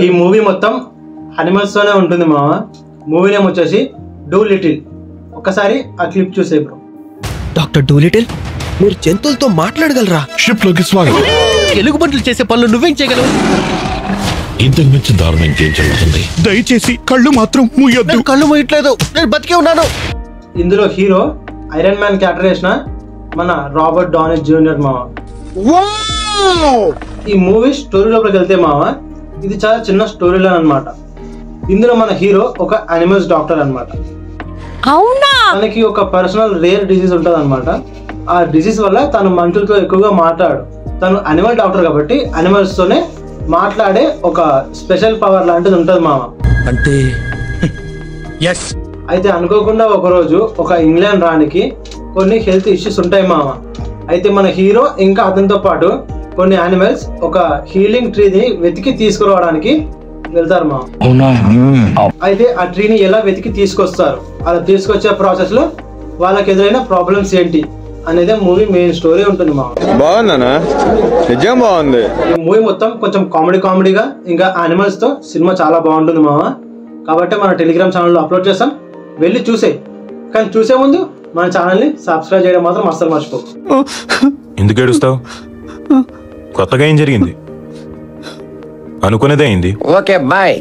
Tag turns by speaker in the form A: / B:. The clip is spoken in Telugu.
A: ఈ మూవీ మొత్తం అనిమల్స్ తోనే ఉంటుంది మామ. మూవీ నేమ్ వచ్చేసి డూ లిటిల్. ఒక్కసారి ఆ క్లిప్ చూసే బ్రో.
B: డాక్టర్ డూ లిటిల్, మీరు జంతువులతో మాట్లాడగలరా?
C: షిప్ లోకి స్వాగతం.
B: ఎలుగుబంట్లు చేసే పనులు నువ్వేం చేయగలవు?
C: ఇంతకు మించి దారుణం ఇంకేం జరుగుతుంది? దయచేసి కళ్ళు మాత్రం మూయొద్దు.
B: కళ్ళు మూయట్లేదు, నేను బతికే ఉన్నాను.
A: ఇందులో హీరో ఐరన్ మ్యాన్ క్యారెక్టర్ చేసిన మన రాబర్ట్ డౌనీ జూనియర్ మామ. ఈ మూవీ స్టోరీ లోపలికి వెళ్తే మామ, ఇది చాలా చిన్న స్టోరీ లైన్ అనమాట. ఇందులో మన హీరో ఒక అనిమల్స్ డాక్టర్ అనమాట. తనకి ఒక పర్సనల్ రేర్ డిసీజ్ ఉంటుంది అనమాట. ఆ డిసీజ్ వల్ల తను మనుషులతో ఎక్కువగా మాట్లాడు. తను అనిమల్ డాక్టర్ కాబట్టి అనిమల్స్ తోనే మాట్లాడే ఒక స్పెషల్ పవర్ లాంటిది ఉంటుంది మామ.
B: అంటే
A: అయితే అనుకోకుండా ఒకరోజు ఒక ఇంగ్లాండ్ రానికి కొన్ని హెల్త్ ఇష్యూస్ ఉంటాయి మామ. అయితే మన హీరో ఇంకా అతనితో పాటు కొన్ని యానిమల్స్ ఒక హీలింగ్ ట్రీని వెతికి తీసుకురావడానికి వెళ్తారు మామ. అయితే ఆ ట్రీని ఎలా వెతికి తీసుకొస్తారు, అలా తీసుకొచ్చే ప్రాసెస్ లో వాళ్ళకి ఎదురైన ప్రాబ్లమ్స్ ఏంటి అనేది మూవీ మెయిన్ స్టోరీ ఉంటుంది మామ.
D: బాగుందనా? నిజం బాగుంది.
A: ఈ మూవీ మొత్తం కొంచెం కామెడీగా ఇంకా యానిమల్స్ తో సినిమా చాలా బాగుంటుంది మామ. కాబట్టి మన టెలిగ్రామ్ ఛానల్లో అప్లోడ్ చేస్తాం, వెళ్ళి చూసే. కానీ చూసే ముందు మన ఛానల్ని సబ్స్క్రైబ్ చేయడం మాత్రం అస్సలు మర్చిపో.
E: ఎందుకు ఏడుస్తావు? కొత్తగా ఏం జరిగింది? అనుకునేదే అయింది.
F: Okay bye.